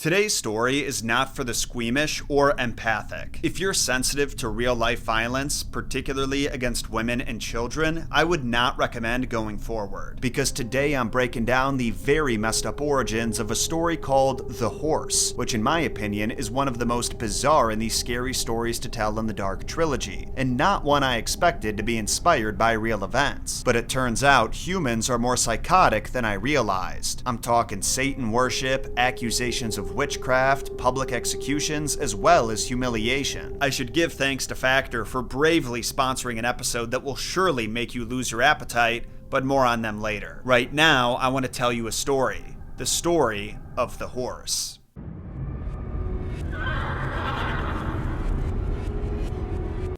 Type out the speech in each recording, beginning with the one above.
Today's story is not for the squeamish or empathic. If you're sensitive to real-life violence, particularly against women and children, I would not recommend going forward. Because today I'm breaking down the very messed up origins of a story called The Horse, which in my opinion is one of the most bizarre and the scary stories to tell in the Dark Trilogy, and not one I expected to be inspired by real events. But it turns out humans are more psychotic than I realized. I'm talking Satan worship, accusations of witchcraft, public executions, as well as humiliation. I should give thanks to Factor for bravely sponsoring an episode that will surely make you lose your appetite, but more on them later. Right now, I want to tell you a story. The story of the horse.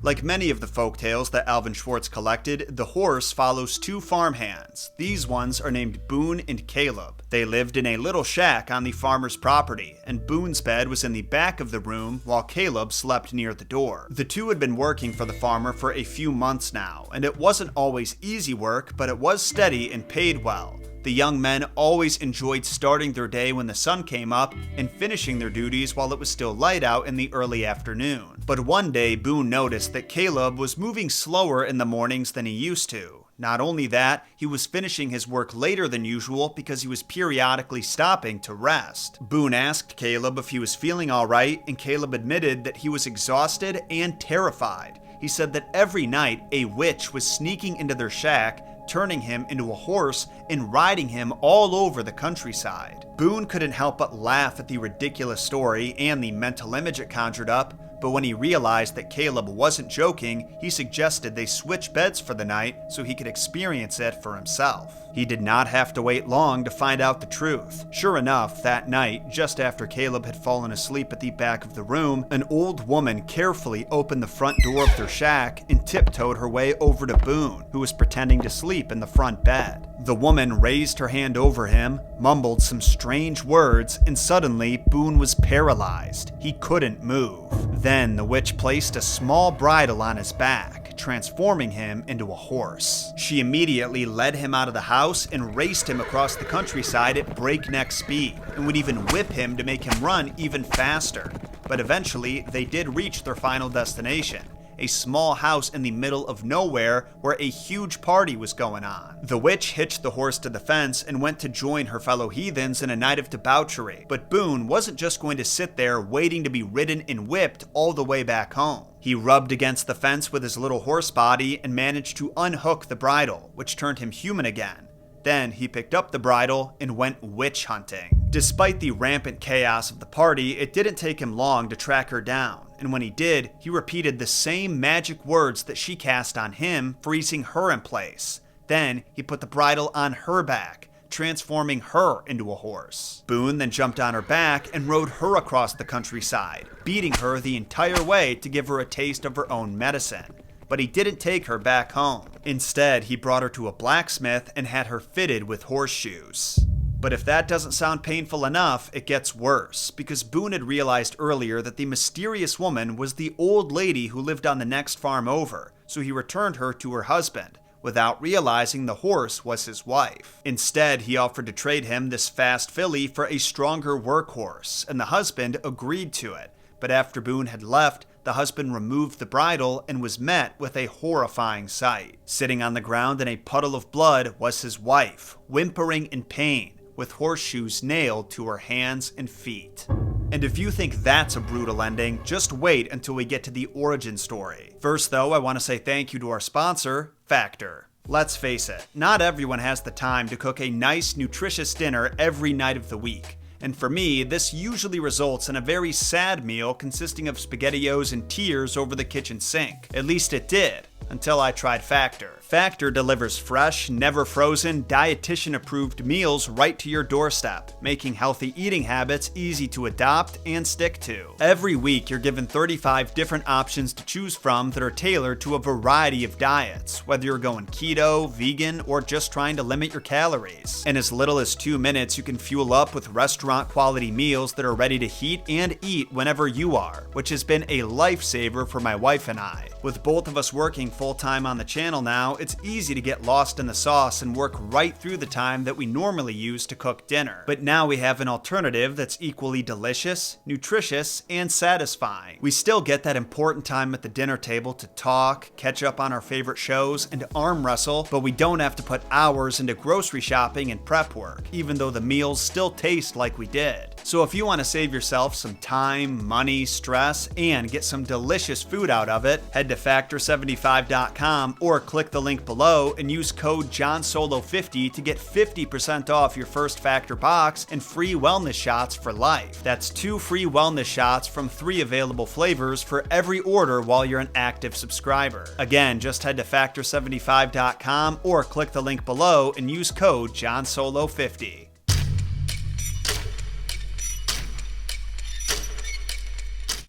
Like many of the folktales that Alvin Schwartz collected, the horse follows two farmhands. These ones are named Boone and Caleb. They lived in a little shack on the farmer's property, and Boone's bed was in the back of the room while Caleb slept near the door. The two had been working for the farmer for a few months now, and it wasn't always easy work, but it was steady and paid well. The young men always enjoyed starting their day when the sun came up and finishing their duties while it was still light out in the early afternoon. But one day, Boone noticed that Caleb was moving slower in the mornings than he used to. Not only that, he was finishing his work later than usual because he was periodically stopping to rest. Boone asked Caleb if he was feeling alright, and Caleb admitted that he was exhausted and terrified. He said that every night, a witch was sneaking into their shack, turning him into a horse and riding him all over the countryside. Boone couldn't help but laugh at the ridiculous story and the mental image it conjured up, but when he realized that Caleb wasn't joking, he suggested they switch beds for the night so he could experience it for himself. He did not have to wait long to find out the truth. Sure enough, that night, just after Caleb had fallen asleep at the back of the room, an old woman carefully opened the front door of their shack and tiptoed her way over to Boone, who was pretending to sleep in the front bed. The woman raised her hand over him, mumbled some strange words, and suddenly Boone was paralyzed. He couldn't move. Then the witch placed a small bridle on his back, transforming him into a horse. She immediately led him out of the house and raced him across the countryside at breakneck speed, and would even whip him to make him run even faster. But eventually, they did reach their final destination, a small house in the middle of nowhere where a huge party was going on. The witch hitched the horse to the fence and went to join her fellow heathens in a night of debauchery. But Boone wasn't just going to sit there waiting to be ridden and whipped all the way back home. He rubbed against the fence with his little horse body and managed to unhook the bridle, which turned him human again. Then he picked up the bridle and went witch hunting. Despite the rampant chaos of the party, it didn't take him long to track her down. And when he did, he repeated the same magic words that she cast on him, freezing her in place. Then he put the bridle on her back, transforming her into a horse. Boone then jumped on her back and rode her across the countryside, beating her the entire way to give her a taste of her own medicine. But he didn't take her back home. Instead, he brought her to a blacksmith and had her fitted with horseshoes. But if that doesn't sound painful enough, it gets worse, because Boone had realized earlier that the mysterious woman was the old lady who lived on the next farm over, so he returned her to her husband, without realizing the horse was his wife. Instead, he offered to trade him this fast filly for a stronger workhorse, and the husband agreed to it. But after Boone had left, the husband removed the bridle and was met with a horrifying sight. Sitting on the ground in a puddle of blood was his wife, whimpering in pain, with horseshoes nailed to her hands and feet. And if you think that's a brutal ending, just wait until we get to the origin story. First though, I want to say thank you to our sponsor, Factor. Let's face it, not everyone has the time to cook a nice, nutritious dinner every night of the week. And for me, this usually results in a very sad meal consisting of SpaghettiOs and tears over the kitchen sink. At least it did, until I tried Factor. Factor delivers fresh, never frozen, dietitian-approved meals right to your doorstep, making healthy eating habits easy to adopt and stick to. Every week, you're given 35 different options to choose from that are tailored to a variety of diets, whether you're going keto, vegan, or just trying to limit your calories. In as little as 2 minutes, you can fuel up with restaurant-quality meals that are ready to heat and eat whenever you are, which has been a lifesaver for my wife and I. With both of us working full-time on the channel now, it's easy to get lost in the sauce and work right through the time that we normally use to cook dinner. But now we have an alternative that's equally delicious, nutritious, and satisfying. We still get that important time at the dinner table to talk, catch up on our favorite shows, and arm wrestle, but we don't have to put hours into grocery shopping and prep work, even though the meals still taste like we did. So if you want to save yourself some time, money, stress, and get some delicious food out of it, head to Factor75.com or click the link below and use code JONSOLO50 to get 50% off your first Factor box and free wellness shots for life. That's 2 free wellness shots from 3 available flavors for every order while you're an active subscriber. Again, just head to Factor75.com or click the link below and use code JONSOLO50.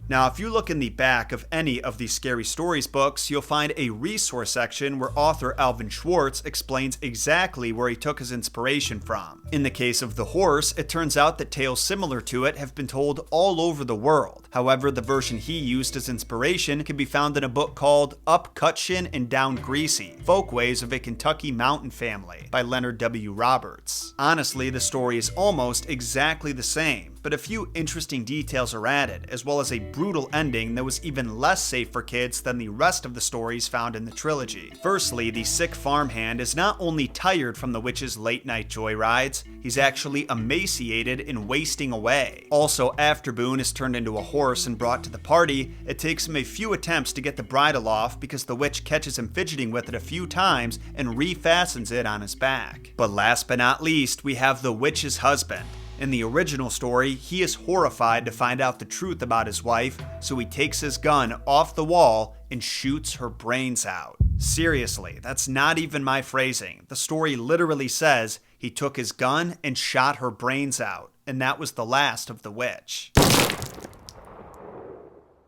Now, if you look in the back of any of these Scary Stories books, you'll find a resource section where author Alvin Schwartz explains exactly where he took his inspiration from. In the case of the horse, it turns out that tales similar to it have been told all over the world. However, the version he used as inspiration can be found in a book called Up Cutchin and Down Greasy: Folkways of a Kentucky Mountain Family by Leonard W. Roberts. Honestly, the story is almost exactly the same, but a few interesting details are added, as well as a brutal ending that was even less safe for kids than the rest of the stories found in the trilogy. Firstly, the sick farmhand is not only tired from the witch's late-night joyrides, he's actually emaciated and wasting away. Also, after Boone is turned into a horse and brought to the party, it takes him a few attempts to get the bridle off because the witch catches him fidgeting with it a few times and refastens it on his back. But last but not least, we have the witch's husband. In the original story, he is horrified to find out the truth about his wife, so he takes his gun off the wall and shoots her brains out. Seriously, that's not even my phrasing. The story literally says he took his gun and shot her brains out, and that was the last of the witch.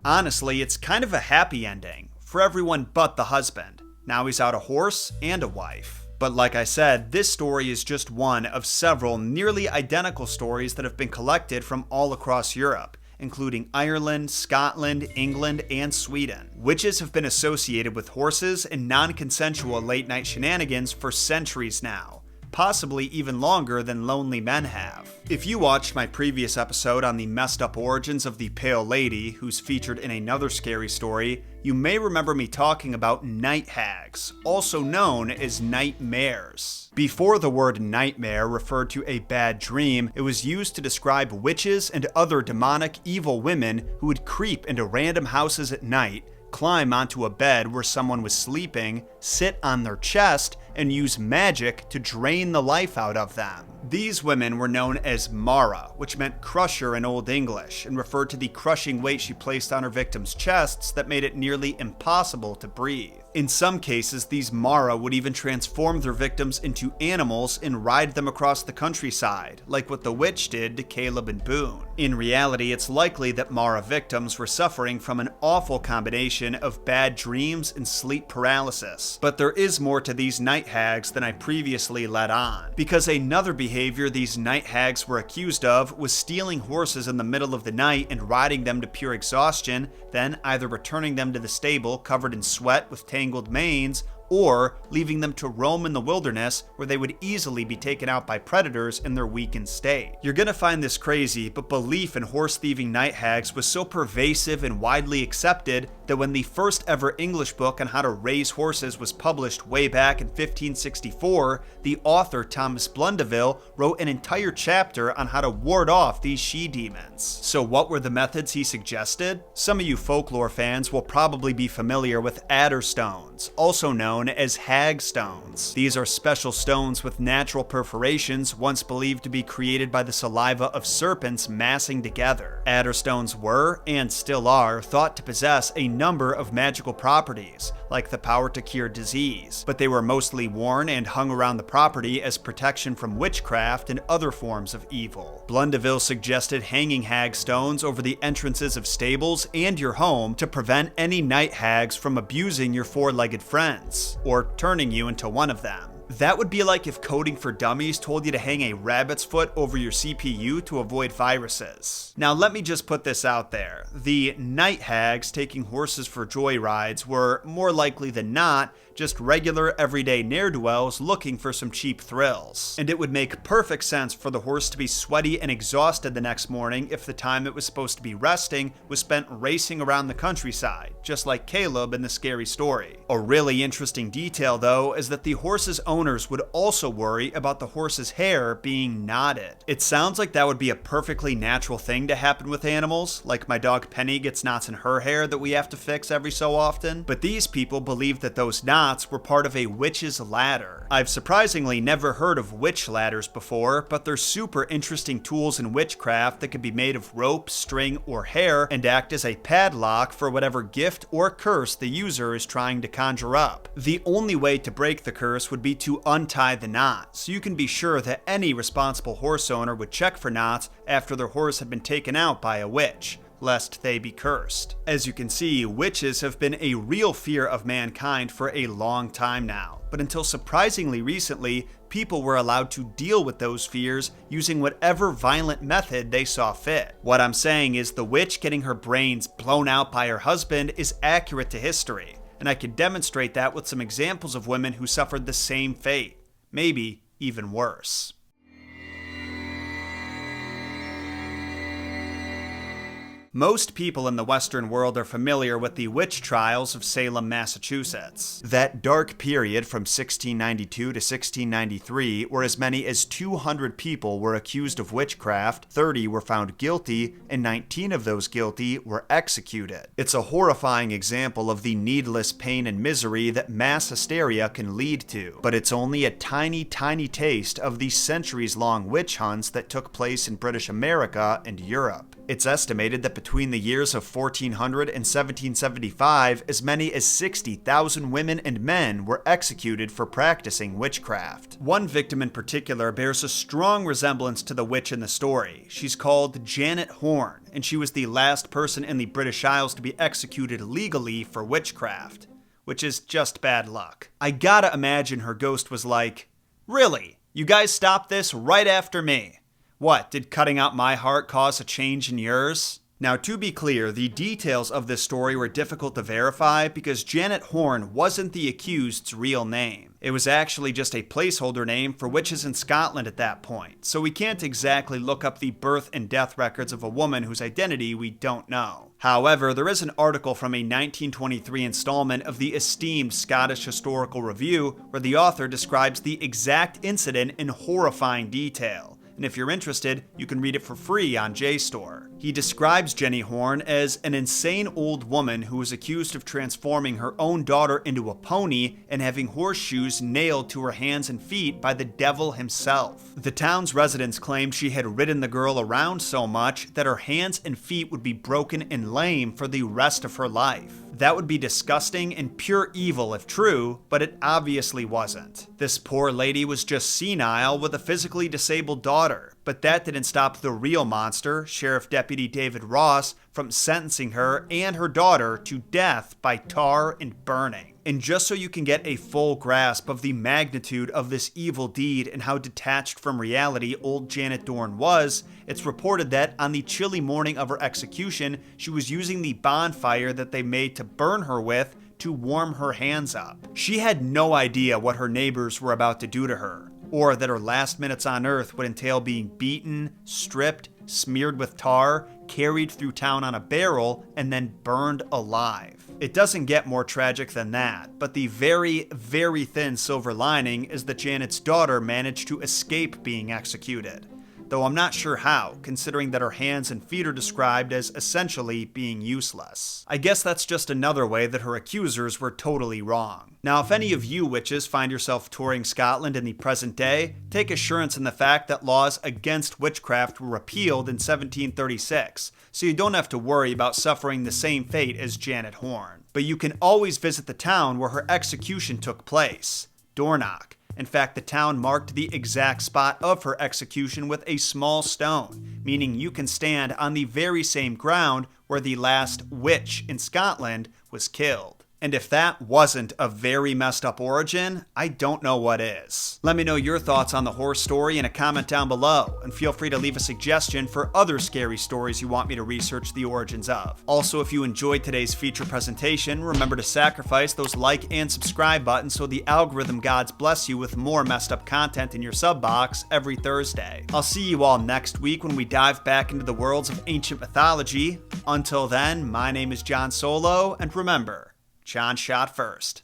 Honestly, it's kind of a happy ending, for everyone but the husband. Now he's out a horse and a wife. But like I said, this story is just one of several nearly identical stories that have been collected from all across Europe, including Ireland, Scotland, England, and Sweden. Witches have been associated with horses and non-consensual late-night shenanigans for centuries now, possibly even longer than lonely men have. If you watched my previous episode on the messed up origins of the Pale Lady, who's featured in another scary story, you may remember me talking about night hags, also known as nightmares. Before the word nightmare referred to a bad dream, it was used to describe witches and other demonic evil women who would creep into random houses at night, climb onto a bed where someone was sleeping, sit on their chest, and use magic to drain the life out of them. These women were known as Mara, which meant crusher in Old English, and referred to the crushing weight she placed on her victims' chests that made it nearly impossible to breathe. In some cases, these Mara would even transform their victims into animals and ride them across the countryside, like what the witch did to Caleb and Boone. In reality, it's likely that Mara victims were suffering from an awful combination of bad dreams and sleep paralysis. But there is more to these night hags than I previously let on, because another behavior these night hags were accused of was stealing horses in the middle of the night and riding them to pure exhaustion, then either returning them to the stable covered in sweat with tangled manes, or leaving them to roam in the wilderness where they would easily be taken out by predators in their weakened state. You're gonna find this crazy, but belief in horse-thieving night hags was so pervasive and widely accepted that when the first ever English book on how to raise horses was published way back in 1564, the author Thomas Blundeville wrote an entire chapter on how to ward off these she-demons. So what were the methods he suggested? Some of you folklore fans will probably be familiar with adder stones, also known as hag stones. These are special stones with natural perforations once believed to be created by the saliva of serpents massing together. Adder stones were, and still are, thought to possess a number of magical properties, like the power to cure disease, but they were mostly worn and hung around the property as protection from witchcraft and other forms of evil. Blundeville suggested hanging hag stones over the entrances of stables and your home to prevent any night hags from abusing your four-legged friends, or turning you into one of them. That would be like if Coding for Dummies told you to hang a rabbit's foot over your CPU to avoid viruses. Now let me just put this out there. The night hags taking horses for joyrides were, more likely than not, just regular everyday ne'er-do-wells looking for some cheap thrills. And it would make perfect sense for the horse to be sweaty and exhausted the next morning if the time it was supposed to be resting was spent racing around the countryside, just like Caleb in the scary story. A really interesting detail though is that the horse's owners would also worry about the horse's hair being knotted. It sounds like that would be a perfectly natural thing to happen with animals, like my dog Penny gets knots in her hair that we have to fix every so often, but these people believed that those knots were part of a witch's ladder. I've surprisingly never heard of witch ladders before, but they're super interesting tools in witchcraft that can be made of rope, string, or hair and act as a padlock for whatever gift or curse the user is trying to conjure up. The only way to break the curse would be to untie the knot, so you can be sure that any responsible horse owner would check for knots after their horse had been taken out by a witch, lest they be cursed. As you can see, witches have been a real fear of mankind for a long time now, but until surprisingly recently, people were allowed to deal with those fears using whatever violent method they saw fit. What I'm saying is the witch getting her brains blown out by her husband is accurate to history, and I could demonstrate that with some examples of women who suffered the same fate, maybe even worse. Most people in the Western world are familiar with the witch trials of Salem, Massachusetts. That dark period from 1692 to 1693, where as many as 200 people were accused of witchcraft, 30 were found guilty, and 19 of those guilty were executed. It's a horrifying example of the needless pain and misery that mass hysteria can lead to, but it's only a tiny taste of the centuries-long witch hunts that took place in British America and Europe. It's estimated that between the years of 1400 and 1775, as many as 60,000 women and men were executed for practicing witchcraft. One victim in particular bears a strong resemblance to the witch in the story. She's called Janet Horne, and she was the last person in the British Isles to be executed legally for witchcraft, which is just bad luck. I gotta imagine her ghost was like, "Really? You guys stopped this right after me? What, did cutting out my heart cause a change in yours?" Now, to be clear, the details of this story were difficult to verify because Janet Horne wasn't the accused's real name. It was actually just a placeholder name for witches in Scotland at that point, so we can't exactly look up the birth and death records of a woman whose identity we don't know. However, there is an article from a 1923 installment of the esteemed Scottish Historical Review where the author describes the exact incident in horrifying detail. And if you're interested, you can read it for free on JSTOR. He describes Jenny Horne as an insane old woman who was accused of transforming her own daughter into a pony and having horseshoes nailed to her hands and feet by the devil himself. The town's residents claimed she had ridden the girl around so much that her hands and feet would be broken and lame for the rest of her life. That would be disgusting and pure evil if true, but it obviously wasn't. This poor lady was just senile with a physically disabled daughter, but that didn't stop the real monster, Sheriff Deputy David Ross, from sentencing her and her daughter to death by tar and burning. And just so you can get a full grasp of the magnitude of this evil deed and how detached from reality old Janet Horne was, it's reported that on the chilly morning of her execution, she was using the bonfire that they made to burn her with to warm her hands up. She had no idea what her neighbors were about to do to her, or that her last minutes on Earth would entail being beaten, stripped, smeared with tar, carried through town on a barrel, and then burned alive. It doesn't get more tragic than that, but the very, very thin silver lining is that Janet's daughter managed to escape being executed. Though I'm not sure how, considering that her hands and feet are described as essentially being useless. I guess that's just another way that her accusers were totally wrong. Now, if any of you witches find yourself touring Scotland in the present day, take assurance in the fact that laws against witchcraft were repealed in 1736, so you don't have to worry about suffering the same fate as Janet Horne. But you can always visit the town where her execution took place, Dornoch. In fact, the town marked the exact spot of her execution with a small stone, meaning you can stand on the very same ground where the last witch in Scotland was killed. And if that wasn't a very messed up origin, I don't know what is. Let me know your thoughts on the horse story in a comment down below, and feel free to leave a suggestion for other scary stories you want me to research the origins of. Also, if you enjoyed today's feature presentation, remember to sacrifice those like and subscribe buttons so the algorithm gods bless you with more messed up content in your sub box every Thursday. I'll see you all next week when we dive back into the worlds of ancient mythology. Until then, my name is Jon Solo, and remember, Jon shot first.